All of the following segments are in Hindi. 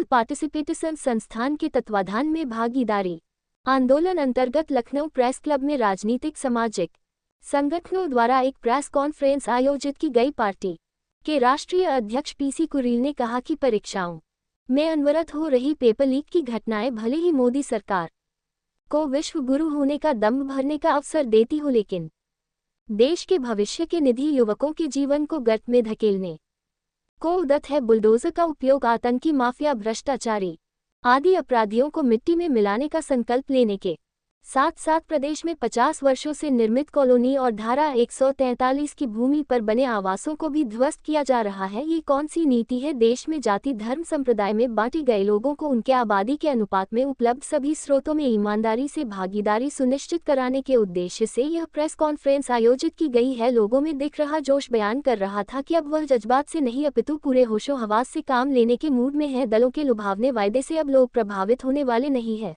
पार्टिसिपेशन संस्थान के तत्वाधान में भागीदारी आंदोलन अंतर्गत लखनऊ प्रेस क्लब में राजनीतिक सामाजिक संगठनों द्वारा एक प्रेस कॉन्फ्रेंस आयोजित की गई। पार्टी के राष्ट्रीय अध्यक्ष पीसी कुरील ने कहा कि परीक्षाओं में अनवरत हो रही पेपर लीक की घटनाएं भले ही मोदी सरकार को विश्व गुरु होने का दम भरने का अवसर देती हो, लेकिन देश के भविष्य के निधि युवकों के जीवन को गर्त में धकेलने को उद्यत है। बुलडोजर का उपयोग आतंकी, माफिया, भ्रष्टाचारी आदि अपराधियों को मिट्टी में मिलाने का संकल्प लेने के साथ साथ प्रदेश में 50 वर्षों से निर्मित कॉलोनी और धारा 143 की भूमि पर बने आवासों को भी ध्वस्त किया जा रहा है। ये कौन सी नीति है? देश में जाति, धर्म, संप्रदाय में बांटे गए लोगों को उनके आबादी के अनुपात में उपलब्ध सभी स्रोतों में ईमानदारी से भागीदारी सुनिश्चित कराने के उद्देश्य से यह प्रेस कॉन्फ्रेंस आयोजित की गई है। लोगों में दिख रहा जोश बयान कर रहा था कि अब वह जज्बात से नहीं अपितु पूरे होशो हवास से काम लेने के मूड में है। दलों के लुभावने वायदे से अब लोग प्रभावित होने वाले नहीं है।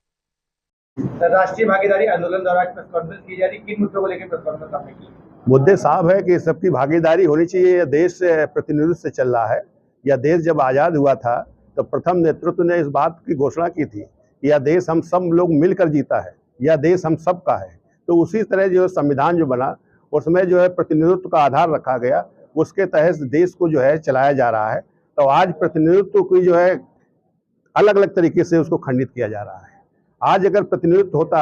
राष्ट्रीय भागीदारी आंदोलन द्वारा प्रेस कॉन्फ्रेंस की जा रही, किन मुद्दों को लेकर प्रेस कॉन्फ्रेंस आपने की? मुद्दे साफ है कि सबकी भागीदारी होनी चाहिए। देश प्रतिनिधित्व से चल रहा है। यह देश जब आज़ाद हुआ था तो प्रथम नेतृत्व ने इस बात की घोषणा की थी कि यह देश हम सब लोग मिलकर जीता है, यह देश हम सब का है। तो उसी तरह जो संविधान जो बना उसमें जो है प्रतिनिधित्व का आधार रखा गया, उसके तहत देश को जो है चलाया जा रहा है। तो आज प्रतिनिधित्व की जो है अलग अलग तरीके से उसको खंडित किया जा रहा है। आज अगर प्रतिनिधित्व होता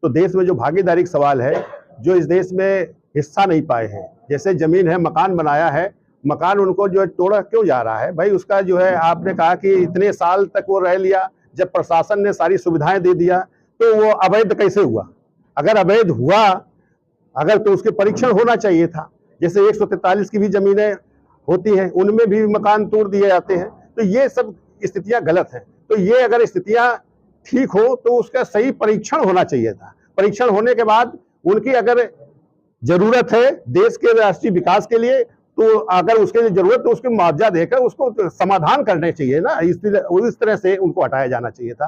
तो देश में जो भागीदारी का सवाल है, जो इस देश में हिस्सा नहीं पाए हैं, जैसे जमीन है, मकान बनाया है, मकान उनको जो है तोड़ा क्यों जा रहा है भाई? उसका जो है आपने कहा कि इतने साल तक वो रह लिया, जब प्रशासन ने सारी सुविधाएं दे दिया तो वो अवैध कैसे हुआ? अगर अवैध हुआ अगर तो उसके परीक्षण होना चाहिए था। जैसे 143 की भी जमीनें होती हैं, उनमें भी मकान तोड़ दिए जाते हैं। तो ये सब स्थितियां गलत हैं। तो ये अगर स्थितियां ठीक हो तो उसका सही परीक्षण होना चाहिए था। परीक्षण होने के बाद उनकी अगर जरूरत है देश के राष्ट्रीय विकास के लिए, तो अगर उसके लिए जरूरत तो उसको मुआवजा देकर उसको समाधान करने चाहिए ना। इस तरह से उनको हटाया जाना चाहिए था।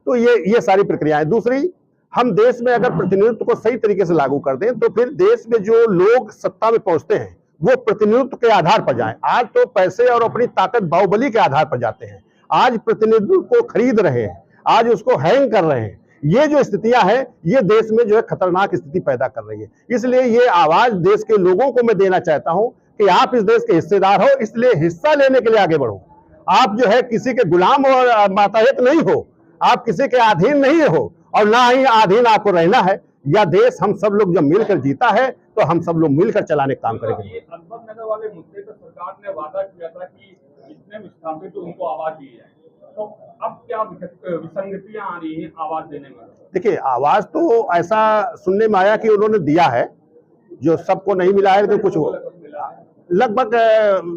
तो ये सारी प्रक्रियाएं। दूसरी, हम देश में अगर प्रतिनिधित्व को सही तरीके से लागू कर दें तो फिर देश में जो लोग सत्ता में पहुंचते हैं वो प्रतिनिधित्व के आधार पर जाएं। आज तो पैसे और अपनी ताकत, बाहुबली के आधार पर जाते हैं। आज प्रतिनिधित्व को खरीद रहे हैं, आज उसको हैंग कर रहे हैं। ये जो स्थितियां हैं ये देश में जो है खतरनाक स्थिति पैदा कर रही है। इसलिए ये आवाज देश के लोगों को मैं देना चाहता हूं कि आप इस देश के हिस्सेदार हो, इसलिए हिस्सा लेने के लिए आगे बढ़ो। आप जो है किसी के गुलाम और मातहत नहीं हो, आप किसी के अधीन नहीं हो और ना ही अधीन आपको रहना है। यह देश हम सब लोग जब मिलकर जीता है तो हम सब लोग मिलकर चलाने का काम करेंगे। अनपढ़ नगर वाले मुद्दे पर सरकार ने वादा किया था कि जितने विस्थापित उनको आवाज दी जाए, तो अब क्या विसंगतियां आ रही हैं आवाज देने में? देखिए, आवाज तो ऐसा सुनने में आया कि उन्होंने दिया है, जो सबको नहीं मिला है तो कुछ लगभग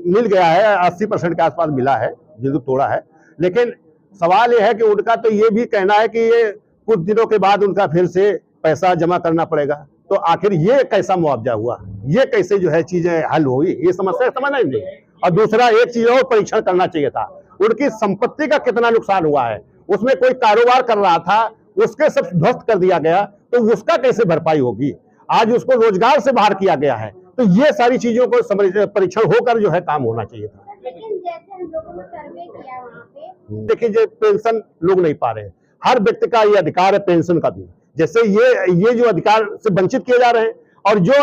मिल गया है, 80% के आसपास मिला है जिनको तोड़ा है। लेकिन सवाल यह है कि उनका तो ये भी कहना है कि ये कुछ दिनों के बाद उनका फिर से पैसा जमा करना पड़ेगा। तो आखिर ये कैसा मुआवजा हुआ, ये कैसे जो है चीजें हल हुई, ये समस्या समझना ही नहीं। और दूसरा, एक चीज और परीक्षण करना चाहिए था, उनकी संपत्ति का कितना नुकसान हुआ है। उसमें कोई कारोबार कर रहा था, उसके सब ध्वस्त कर दिया गया, तो उसका कैसे भरपाई होगी? आज उसको रोजगार से बाहर किया गया है। तो ये सारी चीजों को परीक्षण होकर जो है काम होना चाहिए था। लेकिन जैसे हम लोगों ने सर्वे किया वहाँ पे, देखिए, जो पेंशन लोग नहीं पा रहे हैं, हर व्यक्ति का ये अधिकार है पेंशन का भी। जैसे ये जो अधिकार से वंचित किए जा रहे हैं और जो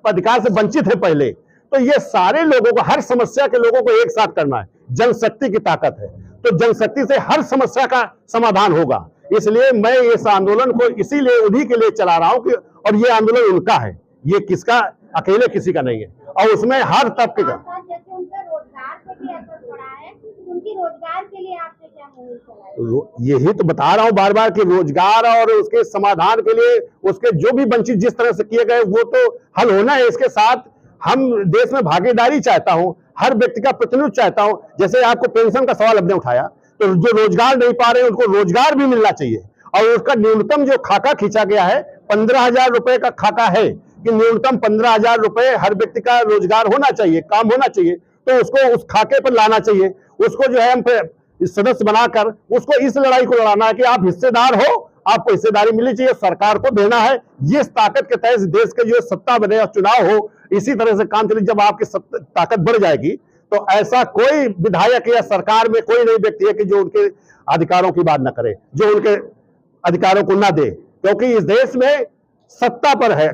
अधिकार से वंचित है पहले, तो ये सारे लोगों को, हर समस्या के लोगों को एक साथ करना है। जनशक्ति की ताकत है, तो जनशक्ति से हर समस्या का समाधान होगा। इसलिए मैं इस आंदोलन को इसीलिए उन्हीं के लिए चला रहा हूं कि, और ये आंदोलन उनका है, ये किसका अकेले किसी का नहीं है। और उसमें हर तबके का, जैसे उनका रोजगार पे भी असर पड़ा है, उनकी रोजगार के लिए आपने क्या मुहिम चलाई? यही तो बता रहा हूं बार बार कि रोजगार और उसके समाधान के लिए उसके जो भी वंचित जिस तरह से किए गए वो तो हल होना है। इसके साथ हम देश में भागीदारी चाहता हूं, हर व्यक्ति का प्रतिनिधित्व चाहता हूं। जैसे आपको पेंशन का सवाल हमने उठाया, तो जो रोजगार नहीं पा रहे उनको रोजगार भी मिलना चाहिए। और उसका न्यूनतम जो खाका खींचा गया है 15,000 रुपए का खाका है कि न्यूनतम 15,000 रुपए हर व्यक्ति का रोजगार होना चाहिए, काम होना चाहिए। तो उसको उस खाके पर लाना चाहिए। उसको जो है हम सदस्य बनाकर उसको इस लड़ाई को लड़ाना है कि आप हिस्सेदार हो, आपको हिस्सेदारी मिलनी चाहिए, सरकार को देना है। ये ताकत के तहत देश के जो सत्ता बने और चुनाव हो, इसी तरह से काम चले। जब आपकी ताकत बढ़ जाएगी तो ऐसा कोई विधायक या सरकार में कोई नहीं व्यक्ति है कि जो उनके अधिकारों की बात ना करे, जो उनके अधिकारों को ना दे, क्योंकि इस देश में सत्ता पर है,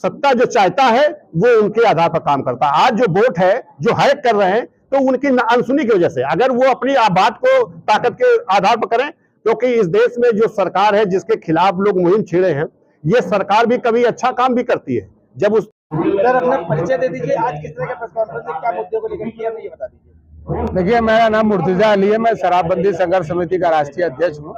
सत्ता जो चाहता है वो उनके आधार पर काम करता है। आज जो वोट है जो हैक कर रहे हैं तो उनकी अनसुनी की वजह से, अगर वो अपनी बात को ताकत के आधार पर करें, क्योंकि इस देश में जो सरकार है जिसके खिलाफ लोग मुहिम छेड़े हैं, ये सरकार भी कभी अच्छा काम भी करती है। जब उस सर अपना परिचय दे दीजिए, आज किस तरह का प्रेस कॉन्फ्रेंस है, क्या मुद्दे को लेकर किया, ये बता दीजिए। देखिए, मेरा नाम मुर्तजा अली है, मैं शराबबंदी संघर्ष समिति का राष्ट्रीय अध्यक्ष हूँ।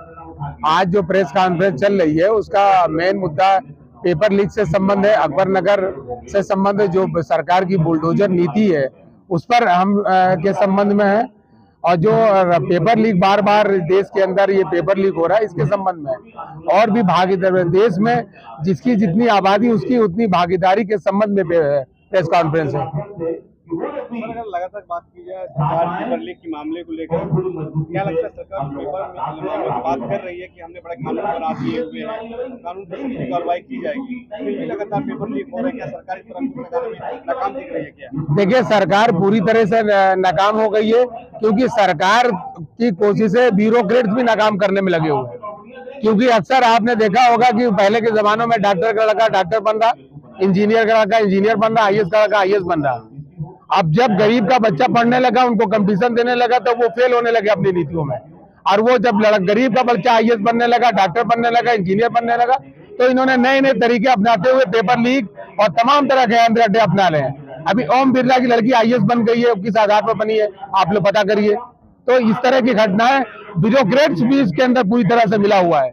आज जो प्रेस कॉन्फ्रेंस चल रही है उसका मेन मुद्दा पेपर लीक से संबंध है, अकबर नगर से संबंध है, जो सरकार की बुलडोजर नीति है उस पर हम के संबंध में है, और जो पेपर लीक बार बार देश के अंदर ये पेपर लीक हो रहा है इसके संबंध में, और भी भागीदारी देश में जिसकी जितनी आबादी उसकी उतनी भागीदारी के संबंध में प्रेस कॉन्फ्रेंस है। अगर लगातार बात की जाए सरकार पेपर लीक के मामले को लेकर, क्या लगता है सरकार पेपर में बात कर रही है कि हमने बड़े कानून बना दिए हुए हैं, कानून पर सख्त कार्रवाई की जाएगी, फिर भी लगातार पेपर लीक हो रहे हैं, क्या सरकार इस तरह नाकाम दिख रही है क्या? देखिए, सरकार पूरी तरह से नाकाम हो गई है, क्योंकि सरकार की कोशिशें ब्यूरोक्रेट्स भी नाकाम करने में लगे हुए हैं। क्योंकि अक्सर आपने देखा होगा कि पहले के जमानों में डॉक्टर का लड़का डॉक्टर बन रहा, इंजीनियर का लड़का इंजीनियर बन रहा, IAS का लड़का IAS बन रहा। अब जब गरीब का बच्चा पढ़ने लगा, उनको कंपटीशन देने लगा, तो वो फेल होने लगे अपनी नीतियों में। और वो जब गरीब का बच्चा IAS बनने लगा, डॉक्टर बनने लगा, इंजीनियर बनने लगा, तो इन्होंने नए नए तरीके अपनाते हुए पेपर लीक और तमाम तरह के अंदर अपना रहे हैं। अभी ओम बिरला की लड़की IAS बन गई है, किस आधार पर बनी है आप लोग पता करिए। तो इस तरह की घटनाएं ब्यूरोक्रेट्स भी इसके अंदर पूरी तरह से मिला हुआ है।